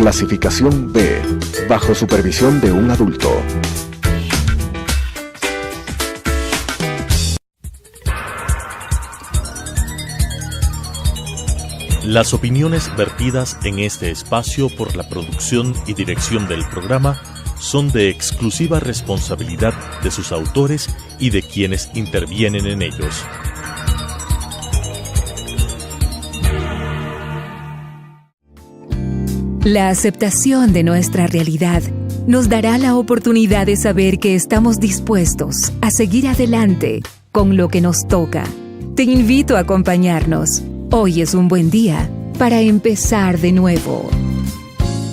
Clasificación B, bajo supervisión de un adulto. Las opiniones vertidas en este espacio por la producción y dirección del programa son de exclusiva responsabilidad de sus autores y de quienes intervienen en ellos. La aceptación de nuestra realidad nos dará la oportunidad de saber que estamos dispuestos a seguir adelante con lo que nos toca. Te invito a acompañarnos. Hoy es un buen día para empezar de nuevo.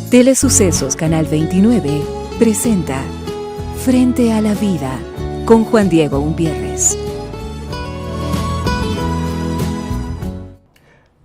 Telesucesos Canal 29 presenta Frente a la Vida con Juan Diego Umpierres.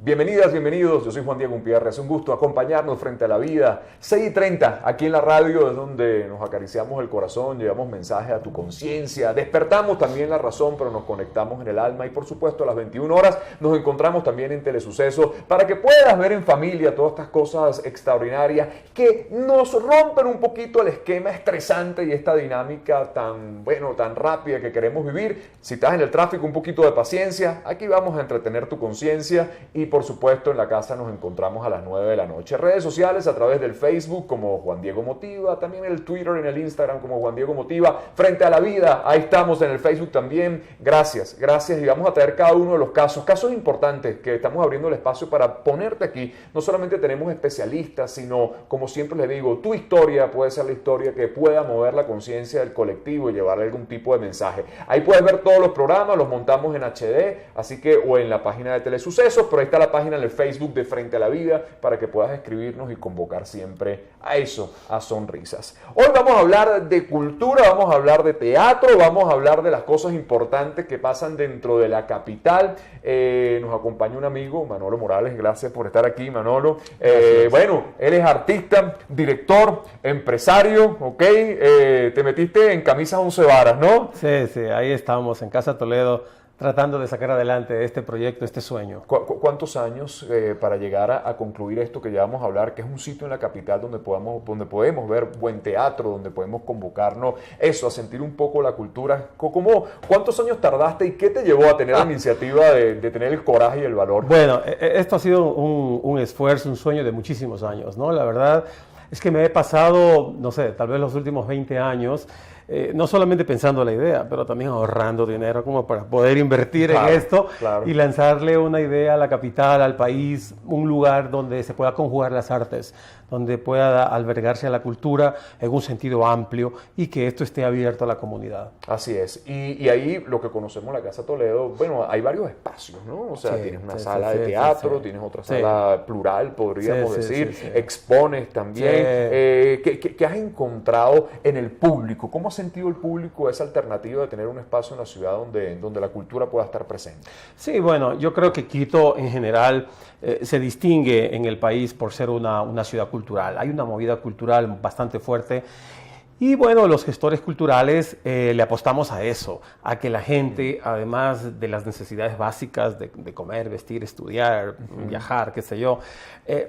Bienvenidas, bienvenidos, yo soy Juan Diego Umpierres, es un gusto acompañarnos frente a la vida. 6:30, aquí en la radio es donde nos acariciamos el corazón, llevamos mensajes a tu conciencia, despertamos también la razón, pero nos conectamos en el alma y por supuesto a las 21 horas nos encontramos también en Telesucesos para que puedas ver en familia todas estas cosas extraordinarias que nos rompen un poquito el esquema estresante y esta dinámica tan rápida que queremos vivir. Si estás en el tráfico, un poquito de paciencia, aquí vamos a entretener tu conciencia y por supuesto, en la casa nos encontramos a las 9 de la noche. Redes sociales a través del Facebook como Juan Diego Motiva, también el Twitter, en el Instagram como Juan Diego Motiva. Frente a la Vida, ahí estamos en el Facebook también. Gracias. Y vamos a traer cada uno de los casos importantes que estamos abriendo el espacio para ponerte aquí. No solamente tenemos especialistas, sino, como siempre les digo, tu historia puede ser la historia que pueda mover la conciencia del colectivo y llevarle algún tipo de mensaje. Ahí puedes ver todos los programas, los montamos en HD, así que, o en la página de Telesucesos, pero ahí está la página en el Facebook de Frente a la Vida para que puedas escribirnos y convocar siempre a eso, a sonrisas. Hoy vamos a hablar de cultura, vamos a hablar de teatro, vamos a hablar de las cosas importantes que pasan dentro de la capital. Nos acompaña un amigo, Manolo Morales, gracias por estar aquí, Manolo. Bueno, él es artista, director, empresario, ¿ok? Te metiste en camisas 11 varas, ¿no? Sí, ahí estamos en Casa Toledo, tratando de sacar adelante este proyecto, este sueño. ¿Cuántos años para llegar a concluir esto que ya vamos a hablar, que es un sitio en la capital donde podemos ver buen teatro, donde podemos convocarnos a sentir un poco la cultura? ¿Cuántos años tardaste y qué te llevó a tener la iniciativa de tener el coraje y el valor? Bueno, esto ha sido un esfuerzo, un sueño de muchísimos años, ¿no? La verdad es que me he pasado, no sé, tal vez los últimos 20 años, no solamente pensando la idea, pero también ahorrando dinero como para poder invertir en esto y lanzarle una idea a la capital, al país, un lugar donde se pueda conjugar las artes, donde pueda albergarse a la cultura en un sentido amplio y que esto esté abierto a la comunidad. Así es. Y ahí lo que conocemos la Casa Toledo, bueno, hay varios espacios, ¿no? O sea, tienes una sala de teatro, tienes otra sala plural, podríamos decir, expones también. ¿Qué has encontrado en el público? ¿Cómo ha sentido el público esa alternativa de tener un espacio en la ciudad donde la cultura pueda estar presente? Sí, bueno, yo creo que Quito en general se distingue en el país por ser una ciudad cultural. Hay una movida cultural bastante fuerte. Y bueno, los gestores culturales le apostamos a eso, a que la gente, además de las necesidades básicas de comer, vestir, estudiar, viajar, qué sé yo,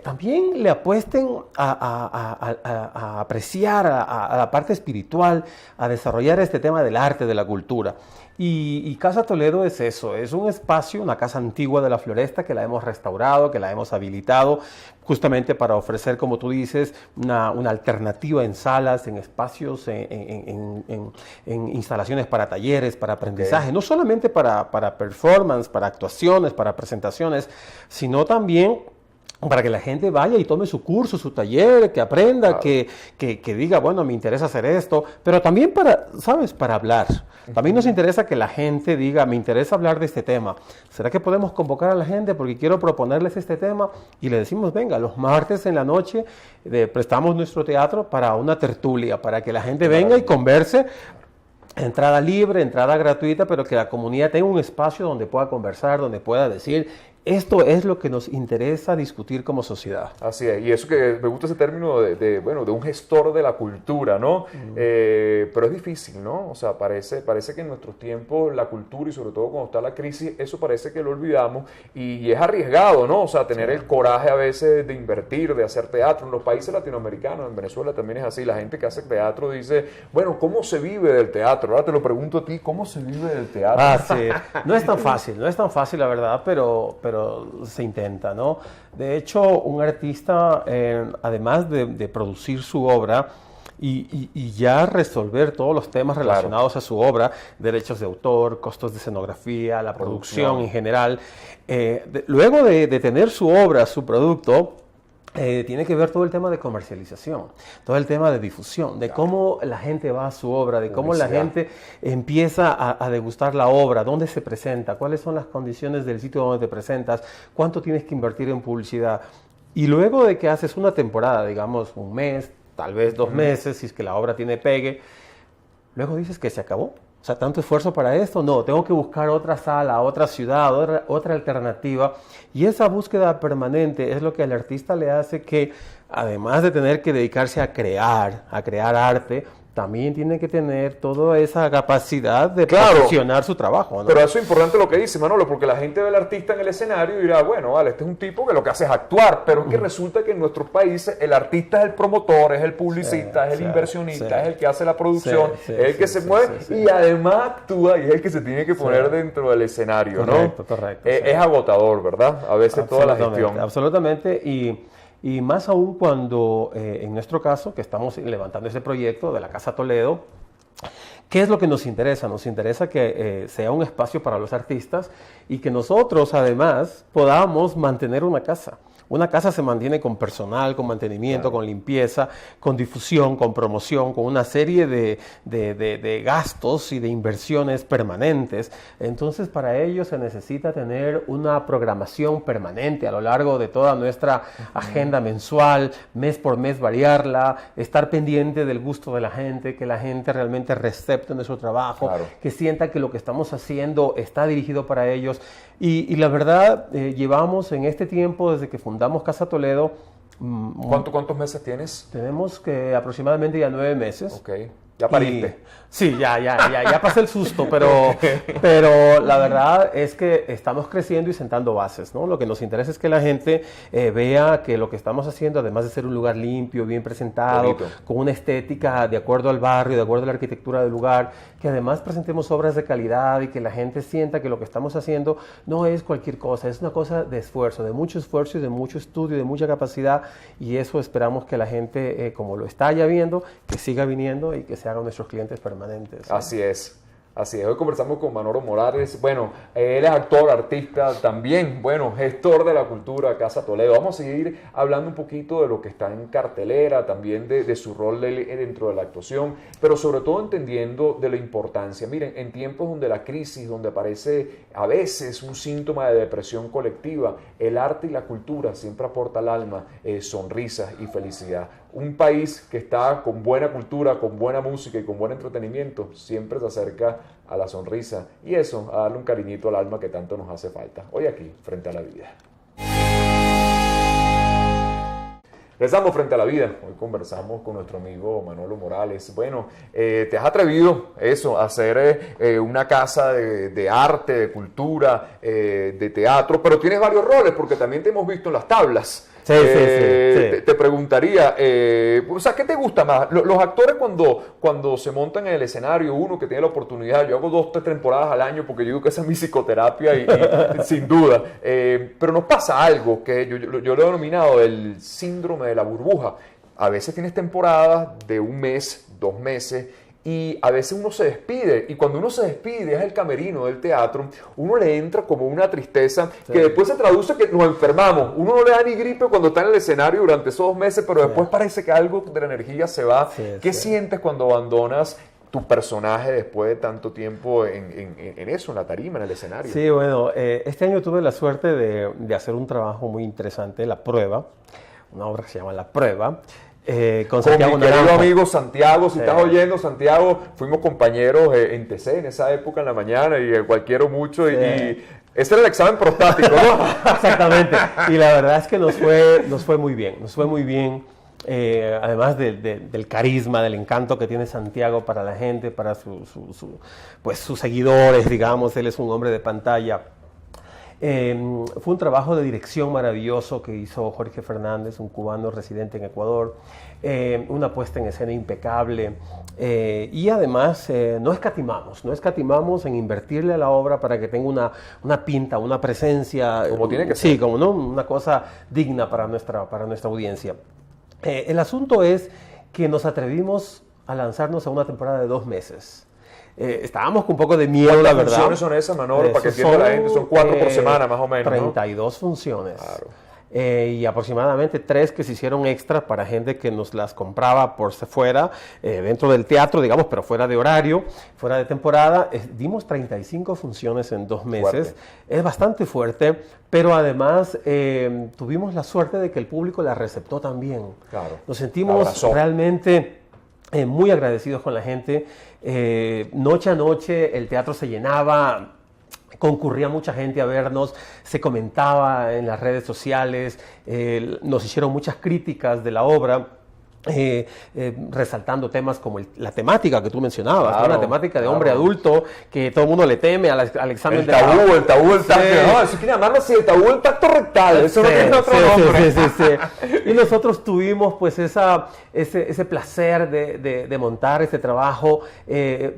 también le apuesten a apreciar a la parte espiritual, a desarrollar este tema del arte, de la cultura. Y Casa Toledo es eso, es un espacio, una casa antigua de la Floresta que la hemos restaurado, que la hemos habilitado justamente para ofrecer, como tú dices, una alternativa en salas, en espacios, en instalaciones para talleres, para aprendizaje, no solamente para performance, para actuaciones, para presentaciones, sino también para que la gente vaya y tome su curso, su taller, que aprenda, que diga, bueno, me interesa hacer esto, pero también para hablar. También nos interesa que la gente diga, me interesa hablar de este tema. ¿Será que podemos convocar a la gente porque quiero proponerles este tema? Y le decimos, venga, los martes en la noche prestamos nuestro teatro para una tertulia, para que la gente venga y converse. Entrada libre, entrada gratuita, pero que la comunidad tenga un espacio donde pueda conversar, donde pueda decir Esto es lo que nos interesa discutir como sociedad. Así es, y eso que me gusta ese término de un gestor de la cultura, ¿no? Pero es difícil, ¿no? O sea, parece que en nuestros tiempos la cultura, y sobre todo cuando está la crisis, eso parece que lo olvidamos, y es arriesgado, ¿no? O sea, tener el coraje a veces de invertir, de hacer teatro. En los países latinoamericanos, en Venezuela también es así, la gente que hace teatro dice, bueno, ¿cómo se vive del teatro? Ahora te lo pregunto a ti, ¿cómo se vive del teatro? Sí. No es tan fácil la verdad, pero se intenta, ¿no? De hecho, un artista, además de producir su obra y ya resolver todos los temas relacionados a su obra, derechos de autor, costos de escenografía, la producción en general, luego de tener su obra, su producto, tiene que ver todo el tema de comercialización, todo el tema de difusión, de cómo la gente va a su obra, de cómo la gente empieza a degustar la obra, dónde se presenta, cuáles son las condiciones del sitio donde te presentas, cuánto tienes que invertir en publicidad. Y luego de que haces una temporada, digamos un mes, tal vez 2 meses, si es que la obra tiene pegue, luego dices que se acabó. O sea, tanto esfuerzo para esto, no, tengo que buscar otra sala, otra ciudad, otra alternativa. Y esa búsqueda permanente es lo que al artista le hace que, además de tener que dedicarse a crear arte, también tiene que tener toda esa capacidad de posicionar su trabajo, ¿no? Pero eso es importante lo que dice Manolo, porque la gente ve al artista en el escenario y dirá, bueno, vale, este es un tipo que lo que hace es actuar, pero es que resulta que en nuestros países el artista es el promotor, es el publicista, es el inversionista, es el que hace la producción, es el que se mueve y además actúa y es el que se tiene que poner dentro del escenario, ¿no? Correcto. Es agotador, ¿verdad? A veces toda la gestión. Absolutamente, y más aún cuando, en nuestro caso, que estamos levantando ese proyecto de la Casa Toledo, ¿qué es lo que nos interesa? Nos interesa que sea un espacio para los artistas y que nosotros, además, podamos mantener una casa. Una casa se mantiene con personal, con mantenimiento, con limpieza, con difusión, con promoción, con una serie de gastos y de inversiones permanentes. Entonces, para ello se necesita tener una programación permanente a lo largo de toda nuestra agenda mensual, mes por mes variarla, estar pendiente del gusto de la gente, que la gente realmente recepte nuestro trabajo, que sienta que lo que estamos haciendo está dirigido para ellos. Y la verdad, llevamos en este tiempo, desde que fundamos Casa Toledo... ¿Cuántos meses tienes? Tenemos que aproximadamente ya 9 meses. Ok. ¿Ya pariste? Sí, ya pasé el susto, pero la verdad es que estamos creciendo y sentando bases, ¿no? Lo que nos interesa es que la gente vea que lo que estamos haciendo, además de ser un lugar limpio, bien presentado, con una estética de acuerdo al barrio, de acuerdo a la arquitectura del lugar, que además presentemos obras de calidad y que la gente sienta que lo que estamos haciendo no es cualquier cosa, es una cosa de esfuerzo, de mucho esfuerzo y de mucho estudio, de mucha capacidad, y eso esperamos que la gente, como lo está ya viendo, que siga viniendo y que se hagan nuestros clientes permanentes. Así es. Hoy conversamos con Manolo Morales. Bueno, él es actor, artista, también, bueno, gestor de la cultura Casa Toledo. Vamos a seguir hablando un poquito de lo que está en cartelera, también de su rol dentro de la actuación, pero sobre todo entendiendo de la importancia. Miren, en tiempos donde la crisis, donde aparece a veces un síntoma de depresión colectiva, el arte y la cultura siempre aporta al alma sonrisas y felicidad. Un país que está con buena cultura, con buena música y con buen entretenimiento, siempre se acerca a la sonrisa y eso, a darle un cariñito al alma que tanto nos hace falta. Hoy aquí, Frente a la Vida. Regresamos Frente a la Vida. Hoy conversamos con nuestro amigo Manolo Morales. Bueno, te has atrevido a hacer una casa de arte, de cultura, de teatro, pero tienes varios roles porque también te hemos visto en las tablas. Sí. Te preguntaría, o sea, ¿qué te gusta más? Los actores cuando se montan en el escenario, uno que tiene la oportunidad, yo hago 2 o 3 temporadas al año porque yo digo que esa es mi psicoterapia y sin duda, pero nos pasa algo que yo lo he denominado el síndrome de la burbuja. A veces tienes temporadas de 1 mes, 2 meses, y a veces uno se despide, y cuando uno se despide es el camerino del teatro, uno le entra como una tristeza que después se traduce que nos enfermamos. Uno no le da ni gripe cuando está en el escenario durante esos 2 meses, pero después parece que algo de la energía se va. ¿Qué sientes cuando abandonas tu personaje después de tanto tiempo en eso, en la tarima, en el escenario? Sí, bueno, este año tuve la suerte de hacer un trabajo muy interesante, La Prueba, una obra que se llama La Prueba, con Santiago mi querido Naranjo. amigo Santiago, si estás oyendo, Santiago, fuimos compañeros en TC en esa época en la mañana y cual quiero mucho y Ese era el examen prostático, ¿no? Exactamente. Y la verdad es que nos fue muy bien. Nos fue muy bien. Además del carisma, del encanto que tiene Santiago para la gente, para pues sus seguidores, digamos. Él es un hombre de pantalla. Fue un trabajo de dirección maravilloso que hizo Jorge Fernández, un cubano residente en Ecuador, una puesta en escena impecable, y además no escatimamos en invertirle a la obra para que tenga una pinta, una presencia, como tiene que ser. Sí, como no, una cosa digna para nuestra audiencia. El asunto es que nos atrevimos a lanzarnos a una temporada de 2 meses. Estábamos con un poco de miedo, la verdad. ¿Cuántas funciones son esas, Manolo? Para que entienda la gente, son 4 por semana más o menos, 32 ¿no? funciones. Claro. Y aproximadamente 3 que se hicieron extra para gente que nos las compraba por fuera, dentro del teatro, digamos, pero fuera de horario, fuera de temporada. Dimos 35 funciones en 2 meses. Fuerte. Es bastante fuerte, pero además tuvimos la suerte de que el público la receptó también. Claro. Nos sentimos realmente muy agradecidos con la gente. Noche a noche el teatro se llenaba, concurría mucha gente a vernos, se comentaba en las redes sociales, nos hicieron muchas críticas de la obra. Resaltando temas como la temática que tú mencionabas, claro, ¿no? La temática de hombre adulto, que todo el mundo le teme al examen el tabú, el tacto, no, eso quiere llamarlo así, el tabú del tacto rectal, eso no tiene otro nombre. Sí. Y nosotros tuvimos pues ese placer de montar este trabajo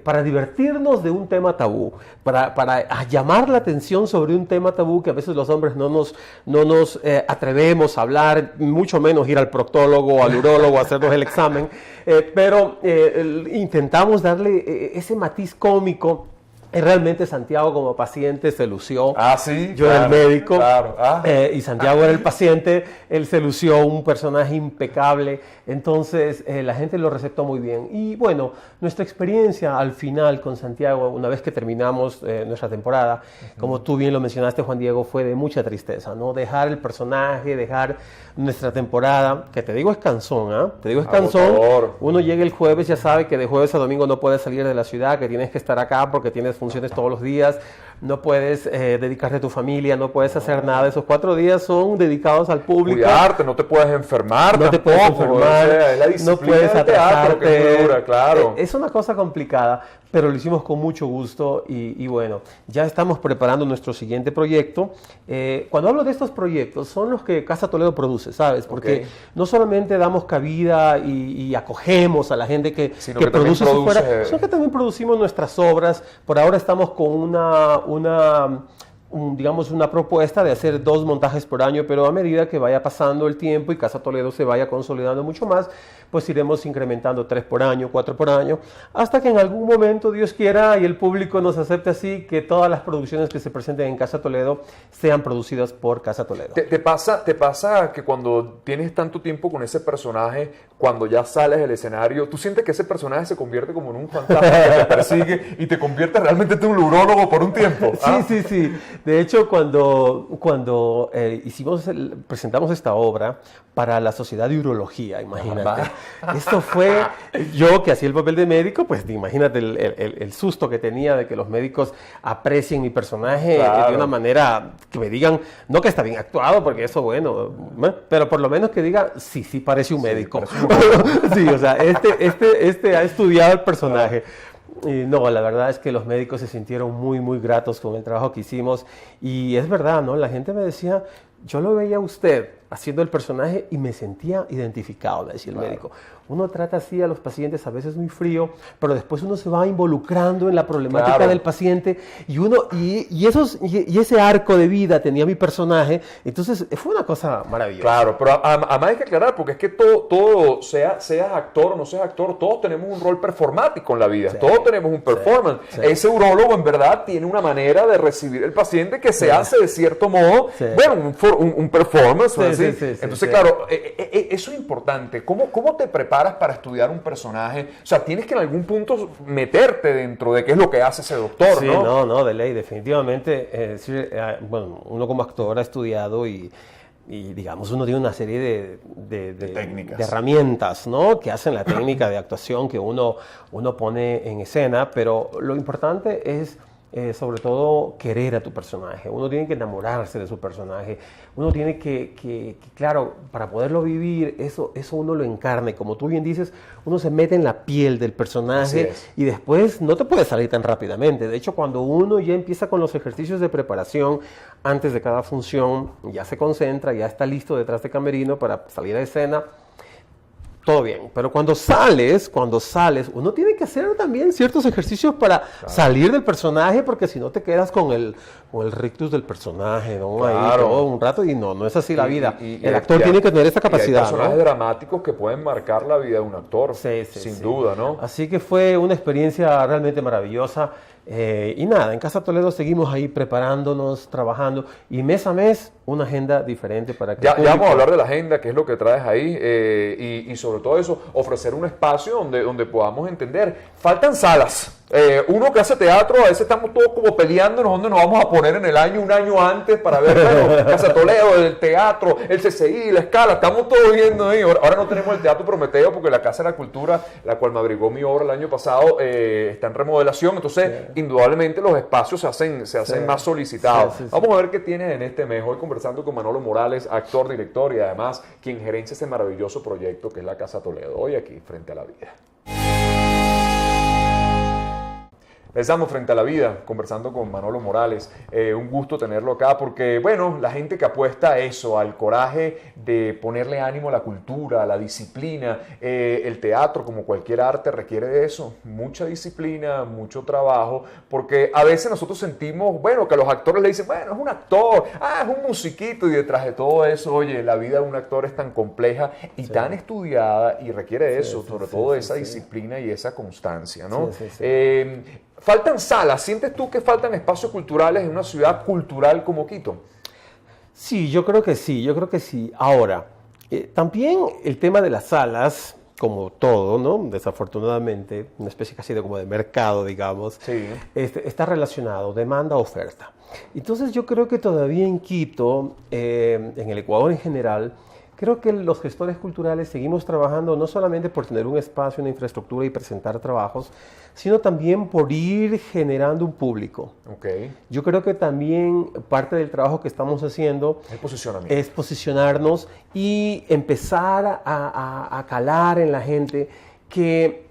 para divertirnos de un tema tabú, para llamar la atención sobre un tema tabú que a veces los hombres no nos atrevemos a hablar, mucho menos ir al proctólogo, al urólogo, a hacernos el examen, pero intentamos darle ese matiz cómico. Realmente Santiago como paciente se lució. Sí, yo era el médico, claro. Y Santiago era el paciente. Él se lució, un personaje impecable. Entonces la gente lo receptó muy bien. Y bueno, nuestra experiencia al final con Santiago, una vez que terminamos nuestra temporada, como tú bien lo mencionaste, Juan Diego, fue de mucha tristeza, ¿no? Dejar el personaje, dejar nuestra temporada, que te digo es cansón, ¿ah? Te digo es cansón. Uno llega el jueves, ya sabe que de jueves a domingo no puedes salir de la ciudad, que tienes que estar acá porque tienes funciones todos los días, no puedes dedicarte a tu familia, no puedes hacer nada. Esos 4 días son dedicados al público. Cuidarte, no te puedes enfermar. No te puedes enfermar, no puedes atrasarte. Que es muy dura, claro. Es una cosa complicada, pero lo hicimos con mucho gusto y bueno, ya estamos preparando nuestro siguiente proyecto. Cuando hablo de estos proyectos, son los que Casa Toledo produce, ¿sabes? Porque no solamente damos cabida y acogemos a la gente que produce fuera, sino que también producimos nuestras obras. Por ahora estamos con digamos una propuesta de hacer 2 montajes por año, pero a medida que vaya pasando el tiempo y Casa Toledo se vaya consolidando mucho más, pues iremos incrementando 3 por año, 4 por año, hasta que en algún momento, Dios quiera, y el público nos acepte así, que todas las producciones que se presenten en Casa Toledo sean producidas por Casa Toledo. ¿Te pasa que cuando tienes tanto tiempo con ese personaje, cuando ya sales del escenario, tú sientes que ese personaje se convierte como en un fantasma que te persigue y te convierte realmente en un urólogo por un tiempo? Sí. De hecho, cuando presentamos esta obra para la Sociedad de Urología, imagínate. Esto fue, yo que hacía el papel de médico, pues imagínate el susto que tenía de que los médicos aprecien mi personaje de una manera que me digan, no que está bien actuado, porque eso bueno, pero por lo menos que diga, sí parece un médico. Sí, o sea, este ha estudiado el personaje. No, la verdad es que los médicos se sintieron muy, muy gratos con el trabajo que hicimos. Y es verdad, ¿no? La gente me decía, yo lo veía a usted haciendo el personaje y me sentía identificado, me decía el médico. Uno trata así a los pacientes a veces muy frío, pero después uno se va involucrando en la problemática del paciente y ese arco de vida tenía mi personaje. Entonces fue una cosa maravillosa. Claro, pero además hay que aclarar, porque es que todo seas actor o no seas actor, todos tenemos un rol performático en la vida, todos tenemos un performance. Ese urólogo en verdad tiene una manera de recibir el paciente que se hace de cierto modo, bueno, un performance. Entonces, claro, eso es importante. ¿Cómo te preparas para estudiar un personaje? O sea, tienes que en algún punto meterte dentro de qué es lo que hace ese doctor, ¿no? No, de ley, definitivamente. Bueno, uno como actor ha estudiado y digamos, uno tiene una serie de técnicas, de herramientas, ¿no? Que hacen la técnica de actuación que uno pone en escena, pero lo importante es sobre todo querer a tu personaje, uno tiene que enamorarse de su personaje, uno tiene claro, para poderlo vivir, eso uno lo encarna, y como tú bien dices, uno se mete en la piel del personaje y después no te puede salir tan rápidamente. De hecho, cuando uno ya empieza con los ejercicios de preparación antes de cada función, ya se concentra, ya está listo detrás de camerino para salir a escena, todo bien, pero cuando sales, uno tiene que hacer también ciertos ejercicios para salir del personaje, porque si no te quedas con el rictus del personaje, ¿no? Ahí todo un rato, y no es así la vida. El actor tiene que tener esa capacidad. Hay personajes dramáticos que pueden marcar la vida de un actor, sin duda, ¿no? Así que fue una experiencia realmente maravillosa. Y nada, en Casa Toledo seguimos ahí preparándonos, trabajando, y mes a mes una agenda diferente para que... Ya vamos a hablar de la agenda, qué es lo que traes ahí, y sobre todo eso, ofrecer un espacio donde podamos entender. Faltan salas. Uno que hace teatro, a veces estamos todos como peleándonos dónde nos vamos a poner en el año, un año antes, para ver, bueno, Casa Toledo, el teatro, el CCI, la Escala, estamos todos viendo ahí. Ahora no tenemos el Teatro Prometeo porque la Casa de la Cultura, la cual me abrigó mi obra el año pasado, está en remodelación, entonces indudablemente los espacios se hacen más solicitados. Vamos a ver qué tienes en este mes. Hoy conversando con Manolo Morales, actor, director y además quien gerencia este maravilloso proyecto que es la Casa Toledo, hoy aquí Frente a la Vida. Estamos Frente a la Vida, conversando con Manolo Morales. Un gusto tenerlo acá porque, bueno, la gente que apuesta a eso, al coraje de ponerle ánimo a la cultura, a la disciplina, el teatro, como cualquier arte, requiere de eso, mucha disciplina, mucho trabajo, porque a veces nosotros sentimos, bueno, que a los actores le dicen, bueno, es un actor, es un musiquito, y detrás de todo eso, oye, la vida de un actor es tan compleja y tan estudiada y requiere de eso, sobre todo esa disciplina y esa constancia, ¿no? ¿Faltan salas? ¿Sientes tú que faltan espacios culturales en una ciudad cultural como Quito? Sí, yo creo que sí. Ahora, también el tema de las salas, como todo, ¿no? Desafortunadamente, una especie casi de como de mercado, digamos, está relacionado, demanda-oferta. Entonces yo creo que todavía en Quito, en el Ecuador en general, creo que los gestores culturales seguimos trabajando no solamente por tener un espacio, una infraestructura y presentar trabajos, sino también por ir generando un público. Yo creo que también parte del trabajo que estamos haciendo es posicionarnos y empezar a calar en la gente que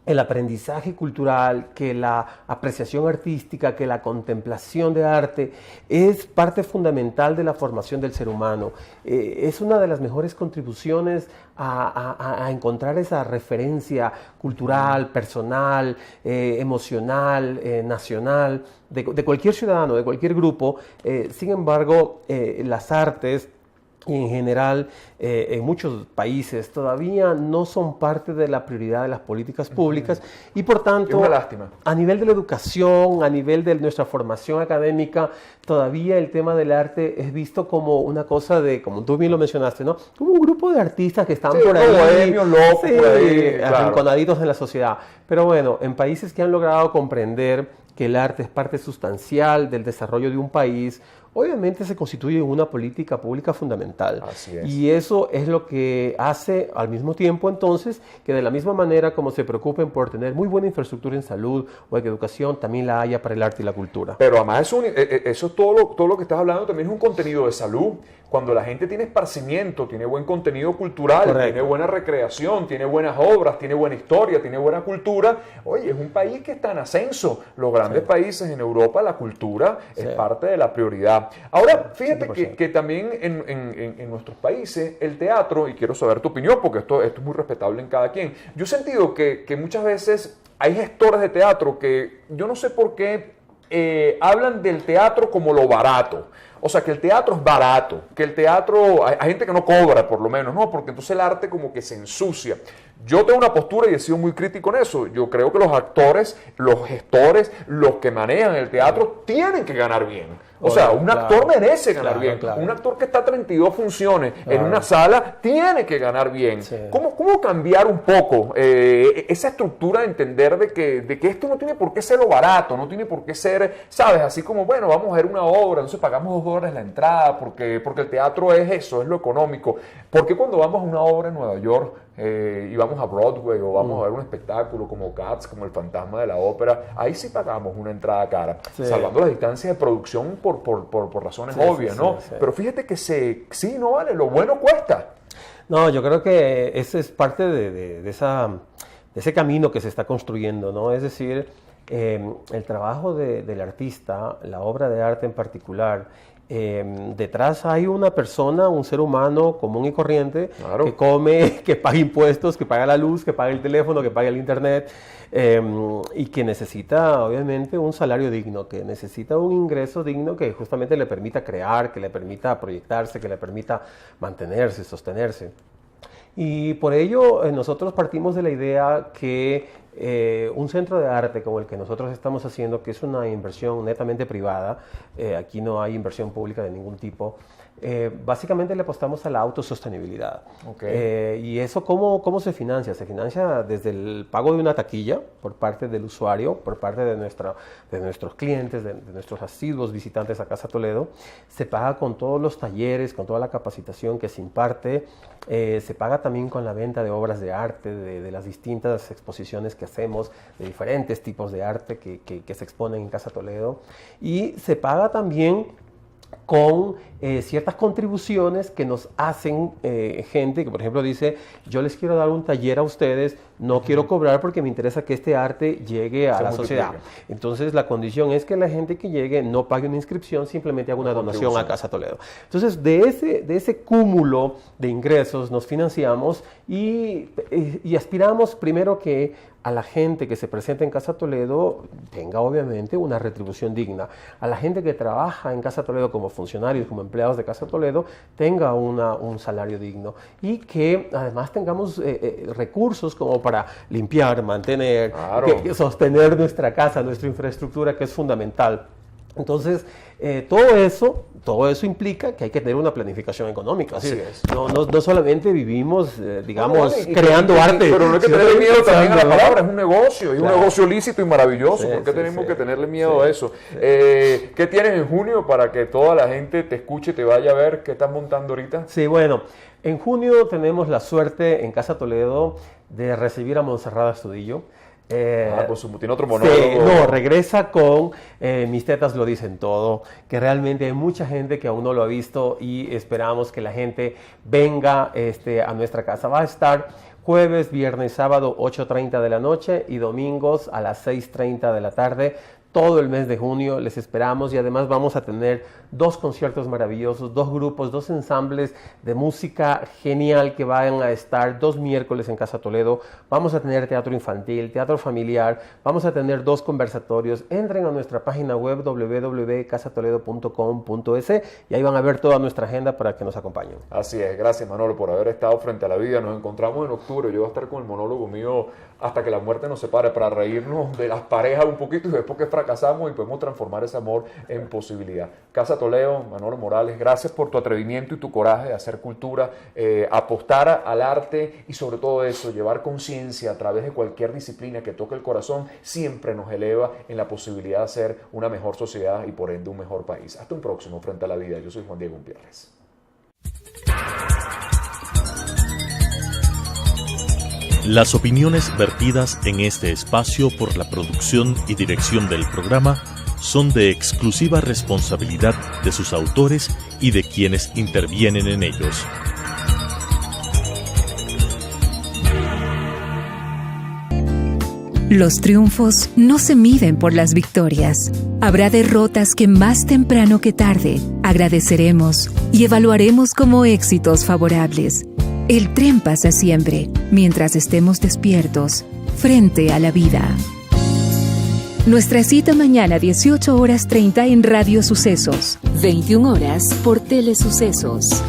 el aprendizaje cultural, que la apreciación artística, que la contemplación de arte es parte fundamental de la formación del ser humano. Es una de las mejores contribuciones a encontrar esa referencia cultural, personal, emocional, nacional, de cualquier ciudadano, de cualquier grupo. Sin embargo, las artes, y en general, en muchos países todavía no son parte de la prioridad de las políticas públicas y por tanto, es una lástima. A nivel de la educación, a nivel de nuestra formación académica, todavía el tema del arte es visto como una cosa de, como tú bien lo mencionaste, ¿no? Como un grupo de artistas que están por ahí, bohemios, locos, por ahí, arrinconaditos en la sociedad. Pero bueno, en países que han logrado comprender que el arte es parte sustancial del desarrollo de un país, obviamente se constituye en una política pública fundamental. Así es. Y eso es lo que hace al mismo tiempo entonces que de la misma manera como se preocupen por tener muy buena infraestructura en salud o en educación, también la haya para el arte y la cultura. Pero además eso es todo lo que estás hablando, también es un contenido de salud. Cuando la gente tiene esparcimiento, tiene buen contenido cultural, tiene buena recreación, tiene buenas obras, tiene buena historia, tiene buena cultura, oye, es un país que está en ascenso. Los grandes países en Europa, la cultura es parte de la prioridad. Ahora, fíjate que también en nuestros países el teatro, y quiero saber tu opinión porque esto es muy respetable en cada quien, yo he sentido que muchas veces hay gestores de teatro que yo no sé por qué hablan del teatro como lo barato. O sea, que el teatro es barato, que el teatro, hay gente que no cobra por lo menos, ¿no? Porque entonces el arte como que se ensucia. Yo tengo una postura y he sido muy crítico en eso. Yo creo que los actores, los gestores, los que manejan el teatro tienen que ganar bien. O sea, un actor merece ganar bien. Un actor que está a 32 funciones en una sala tiene que ganar bien. ¿Cómo cambiar un poco esa estructura de entender de que esto no tiene por qué ser lo barato, no tiene por qué ser, ¿sabes? Así como, bueno, vamos a ver una obra, entonces pagamos $2 la entrada porque el teatro es eso, es lo económico. ¿Por qué cuando vamos a una obra en Nueva York y vamos a Broadway o vamos a ver un espectáculo como Cats, como El Fantasma de la Ópera, ahí sí pagamos una entrada cara, salvando las distancias de producción por razones obvias, ¿no? Sí. Pero fíjate que sí, no vale, lo bueno cuesta. No, yo creo que ese es parte de ese camino que se está construyendo, ¿no? Es decir, el trabajo del artista, la obra de arte en particular, detrás hay una persona, un ser humano común y corriente, claro, que come, que paga impuestos, que paga la luz, que paga el teléfono, que paga el internet, y que necesita obviamente un salario digno, que necesita un ingreso digno que justamente le permita crear, que le permita proyectarse, que le permita mantenerse, sostenerse. Y por ello nosotros partimos de la idea que un centro de arte como el que nosotros estamos haciendo, que es una inversión netamente privada, aquí no hay inversión pública de ningún tipo, básicamente le apostamos a la autosostenibilidad. Okay. ¿Y eso cómo se financia? Se financia desde el pago de una taquilla por parte del usuario, por parte de nuestros clientes, de nuestros asiduos visitantes a Casa Toledo. Se paga con todos los talleres, con toda la capacitación que se imparte. Se paga también con la venta de obras de arte, de las distintas exposiciones que hacemos, de diferentes tipos de arte que se exponen en Casa Toledo. Y se paga también con ciertas contribuciones que nos hacen gente que, por ejemplo, dice, yo les quiero dar un taller a ustedes, no quiero cobrar porque me interesa que este arte llegue a la sociedad. Entonces, la condición es que la gente que llegue no pague una inscripción, simplemente haga una donación a Casa Toledo. Entonces, de ese cúmulo de ingresos nos financiamos y aspiramos primero que a la gente que se presenta en Casa Toledo tenga obviamente una retribución digna. A la gente que trabaja en Casa Toledo como funcionarios, como empleados de Casa Toledo, tenga un salario digno. Y que además tengamos recursos como para limpiar, mantener, claro, sostener nuestra casa, nuestra infraestructura, que es fundamental. Entonces, todo eso implica que hay que tener una planificación económica. Así es. No solamente vivimos, digamos, creando arte. Pero no hay que tenerle miedo también a la palabra, es un negocio, y un negocio lícito y maravilloso. ¿Por qué tenemos que tenerle miedo a eso? ¿Qué tienes en junio para que toda la gente te escuche, te vaya a ver? ¿Qué estás montando ahorita? Sí, bueno, en junio tenemos la suerte en Casa Toledo de recibir a Montserrat Astudillo. Pues tiene otro monólogo. Sí, no, regresa con Mis tetas lo dicen todo, que realmente hay mucha gente que aún no lo ha visto y esperamos que la gente venga a nuestra casa. Va a estar jueves, viernes, sábado 8:30 de la noche y domingos a las 6:30 de la tarde. Todo el mes de junio les esperamos y además vamos a tener 2 conciertos maravillosos, 2 grupos, 2 ensambles de música genial que van a estar 2 miércoles en Casa Toledo. Vamos a tener teatro infantil, teatro familiar, vamos a tener 2 conversatorios. Entren a nuestra página web www.casatoledo.com.es y ahí van a ver toda nuestra agenda para que nos acompañen. Así es, gracias Manolo por haber estado frente a la vida. Nos encontramos en octubre, yo voy a estar con el monólogo mío hasta que la muerte nos separe, para reírnos de las parejas un poquito y después que fracasamos y podemos transformar ese amor en posibilidad. Casa Toledo, Manolo Morales, gracias por tu atrevimiento y tu coraje de hacer cultura, apostar al arte y sobre todo eso, llevar conciencia a través de cualquier disciplina que toque el corazón, siempre nos eleva en la posibilidad de ser una mejor sociedad y por ende un mejor país. Hasta un próximo Frente a la Vida. Yo soy Juan Diego Gutiérrez. Las opiniones vertidas en este espacio por la producción y dirección del programa son de exclusiva responsabilidad de sus autores y de quienes intervienen en ellos. Los triunfos no se miden por las victorias. Habrá derrotas que más temprano que tarde agradeceremos y evaluaremos como éxitos favorables. El tren pasa siempre, mientras estemos despiertos, frente a la vida. Nuestra cita mañana 18:30 en Radio Sucesos, 21 horas por Telesucesos.